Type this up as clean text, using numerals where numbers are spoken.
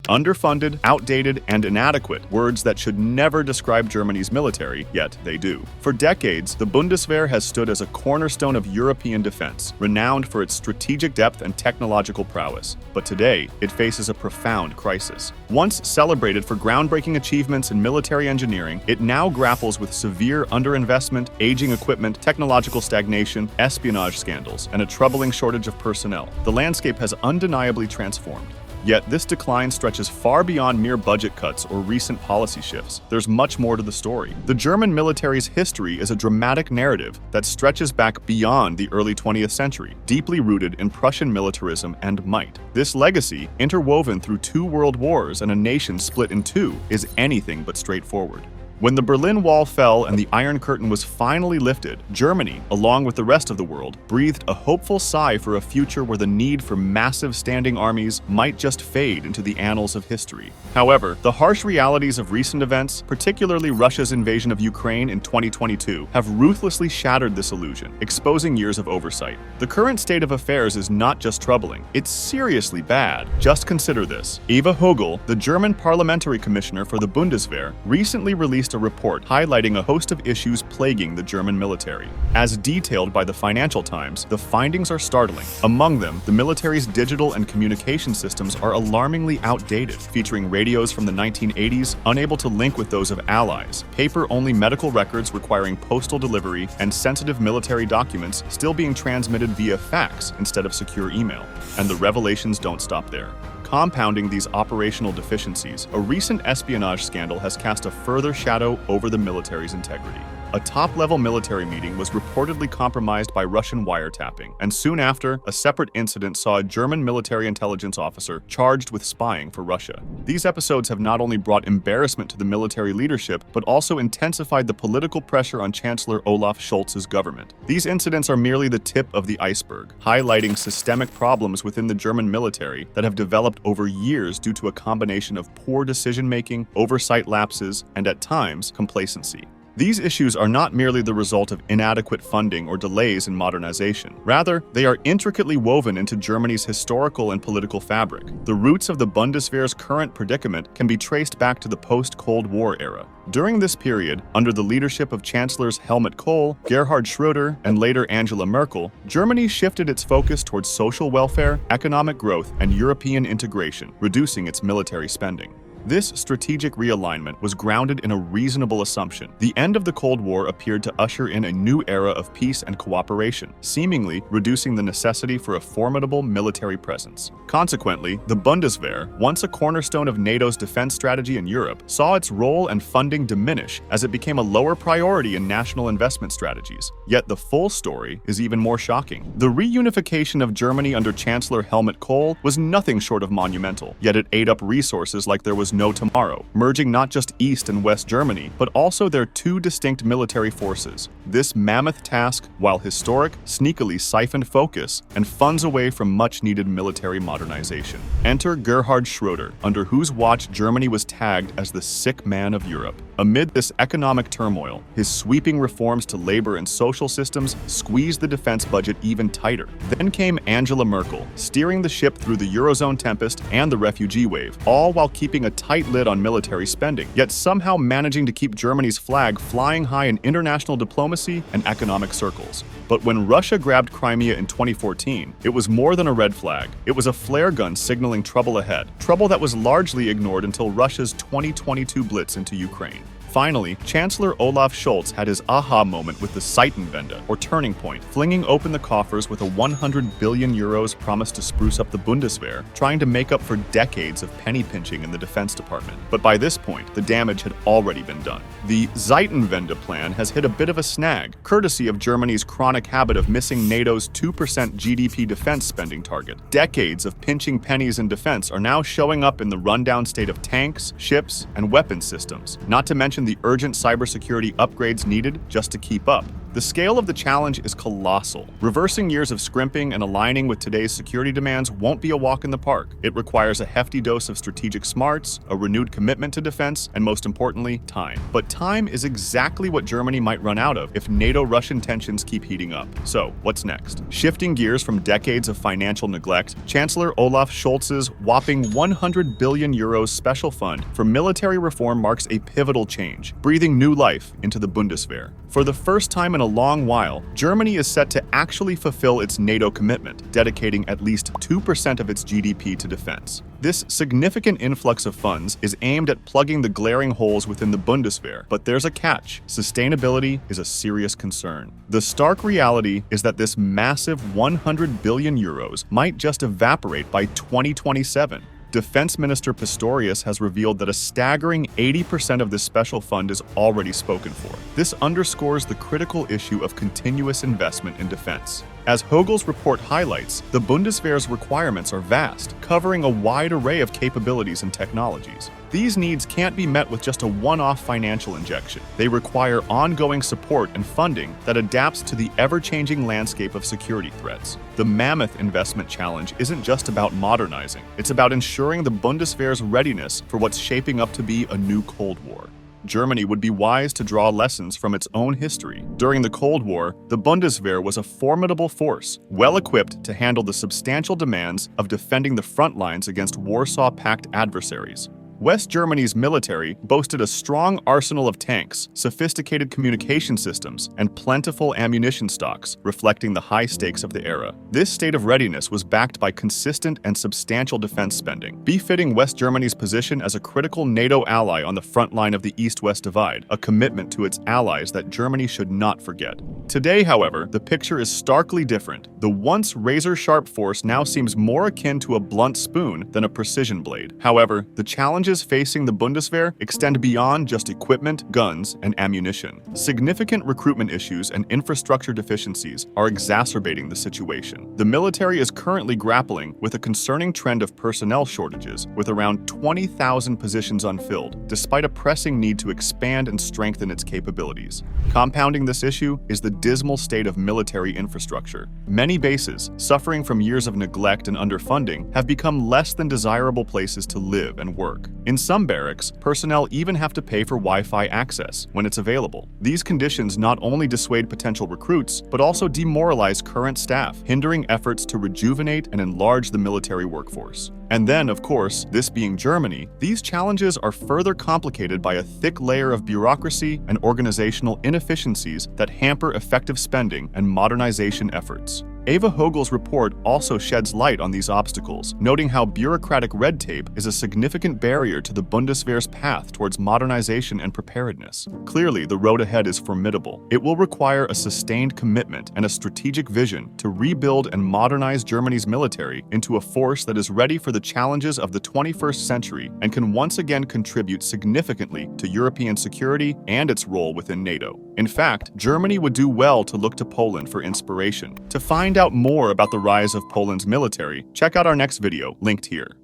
Underfunded, outdated, and inadequate, words that should never describe Germany's military, yet they do. For decades, the Bundeswehr has stood as a cornerstone of European defense, renowned for its strategic depth and technological prowess. But today, it faces a profound crisis. Once celebrated for groundbreaking achievements in military engineering, it now grapples with severe underinvestment, aging equipment, technological stagnation, espionage scandals, and a troubling shortage of personnel. The landscape has undeniably transformed. Yet this decline stretches far beyond mere budget cuts or recent policy shifts. There's much more to the story. The German military's history is a dramatic narrative that stretches back beyond the early 20th century, deeply rooted in Prussian militarism and might. This legacy, interwoven through 2 world wars and a nation split in 2, is anything but straightforward. When the Berlin Wall fell and the Iron Curtain was finally lifted, Germany, along with the rest of the world, breathed a hopeful sigh for a future where the need for massive standing armies might just fade into the annals of history. However, the harsh realities of recent events, particularly Russia's invasion of Ukraine in 2022, have ruthlessly shattered this illusion, exposing years of oversight. The current state of affairs is not just troubling, it's seriously bad. Just consider this. Eva Högl, the German parliamentary commissioner for the Bundeswehr, recently released a report highlighting a host of issues plaguing the German military. As detailed by the Financial Times, the findings are startling. Among them, the military's digital and communication systems are alarmingly outdated, featuring radios from the 1980s unable to link with those of allies, paper-only medical records requiring postal delivery, and sensitive military documents still being transmitted via fax instead of secure email. And the revelations don't stop there. Compounding these operational deficiencies, a recent espionage scandal has cast a further shadow over the military's integrity. A top-level military meeting was reportedly compromised by Russian wiretapping, and soon after, a separate incident saw a German military intelligence officer charged with spying for Russia. These episodes have not only brought embarrassment to the military leadership, but also intensified the political pressure on Chancellor Olaf Scholz's government. These incidents are merely the tip of the iceberg, highlighting systemic problems within the German military that have developed over years due to a combination of poor decision-making, oversight lapses, and at times, complacency. These issues are not merely the result of inadequate funding or delays in modernization. Rather, they are intricately woven into Germany's historical and political fabric. The roots of the Bundeswehr's current predicament can be traced back to the post-Cold War era. During this period, under the leadership of Chancellors Helmut Kohl, Gerhard Schröder, and later Angela Merkel, Germany shifted its focus towards social welfare, economic growth, and European integration, reducing its military spending. This strategic realignment was grounded in a reasonable assumption. The end of the Cold War appeared to usher in a new era of peace and cooperation, seemingly reducing the necessity for a formidable military presence. Consequently, the Bundeswehr, once a cornerstone of NATO's defense strategy in Europe, saw its role and funding diminish as it became a lower priority in national investment strategies. Yet the full story is even more shocking. The reunification of Germany under Chancellor Helmut Kohl was nothing short of monumental, yet it ate up resources like there was no tomorrow, merging not just East and West Germany, but also their 2 distinct military forces. This mammoth task, while historic, sneakily siphoned focus and funds away from much-needed military modernization. Enter Gerhard Schröder, under whose watch Germany was tagged as the sick man of Europe. Amid this economic turmoil, his sweeping reforms to labor and social systems squeezed the defense budget even tighter. Then came Angela Merkel, steering the ship through the Eurozone tempest and the refugee wave, all while keeping a tight lid on military spending, yet somehow managing to keep Germany's flag flying high in international diplomacy and economic circles. But when Russia grabbed Crimea in 2014, it was more than a red flag. It was a flare gun signaling trouble ahead, trouble that was largely ignored until Russia's 2022 blitz into Ukraine. Finally, Chancellor Olaf Scholz had his aha moment with the Zeitenwende, or turning point, flinging open the coffers with a 100 billion euros promise to spruce up the Bundeswehr, trying to make up for decades of penny pinching in the Defense Department. But by this point, the damage had already been done. The Zeitenwende plan has hit a bit of a snag, courtesy of Germany's chronic habit of missing NATO's 2% GDP defense spending target. Decades of pinching pennies in defense are now showing up in the rundown state of tanks, ships, and weapons systems, not to mention the urgent cybersecurity upgrades needed just to keep up. The scale of the challenge is colossal. Reversing years of scrimping and aligning with today's security demands won't be a walk in the park. It requires a hefty dose of strategic smarts, a renewed commitment to defense, and most importantly, time. But time is exactly what Germany might run out of if NATO-Russian tensions keep heating up. So, what's next? Shifting gears from decades of financial neglect, Chancellor Olaf Scholz's whopping 100 billion euros special fund for military reform marks a pivotal change, breathing new life into the Bundeswehr. For the first time in a long while, Germany is set to actually fulfill its NATO commitment, dedicating at least 2% of its GDP to defense. This significant influx of funds is aimed at plugging the glaring holes within the Bundeswehr, but there's a catch. Sustainability is a serious concern. The stark reality is that this massive 100 billion euros might just evaporate by 2027. Defense Minister Pistorius has revealed that a staggering 80% of this special fund is already spoken for. This underscores the critical issue of continuous investment in defense. As Hogel's report highlights, the Bundeswehr's requirements are vast, covering a wide array of capabilities and technologies. These needs can't be met with just a one-off financial injection. They require ongoing support and funding that adapts to the ever-changing landscape of security threats. The mammoth investment challenge isn't just about modernizing, it's about ensuring the Bundeswehr's readiness for what's shaping up to be a new Cold War. Germany would be wise to draw lessons from its own history. During the Cold War, the Bundeswehr was a formidable force, well-equipped to handle the substantial demands of defending the front lines against Warsaw Pact adversaries. West Germany's military boasted a strong arsenal of tanks, sophisticated communication systems, and plentiful ammunition stocks, reflecting the high stakes of the era. This state of readiness was backed by consistent and substantial defense spending, befitting West Germany's position as a critical NATO ally on the front line of the East-West divide, a commitment to its allies that Germany should not forget. Today, however, the picture is starkly different. The once razor-sharp force now seems more akin to a blunt spoon than a precision blade. However, the challenges facing the Bundeswehr extend beyond just equipment, guns, and ammunition. Significant recruitment issues and infrastructure deficiencies are exacerbating the situation. The military is currently grappling with a concerning trend of personnel shortages, with around 20,000 positions unfilled, despite a pressing need to expand and strengthen its capabilities. Compounding this issue is the dismal state of military infrastructure. Many bases, suffering from years of neglect and underfunding, have become less than desirable places to live and work. In some barracks, personnel even have to pay for Wi-Fi access when it's available. These conditions not only dissuade potential recruits, but also demoralize current staff, hindering efforts to rejuvenate and enlarge the military workforce. And then, of course, this being Germany, these challenges are further complicated by a thick layer of bureaucracy and organizational inefficiencies that hamper effective spending and modernization efforts. Eva Hogel's report also sheds light on these obstacles, noting how bureaucratic red tape is a significant barrier to the Bundeswehr's path towards modernization and preparedness. Clearly, the road ahead is formidable. It will require a sustained commitment and a strategic vision to rebuild and modernize Germany's military into a force that is ready for the challenges of the 21st century and can once again contribute significantly to European security and its role within NATO. In fact, Germany would do well to look to Poland for inspiration. To find out more about the rise of Poland's military, check out our next video, linked here.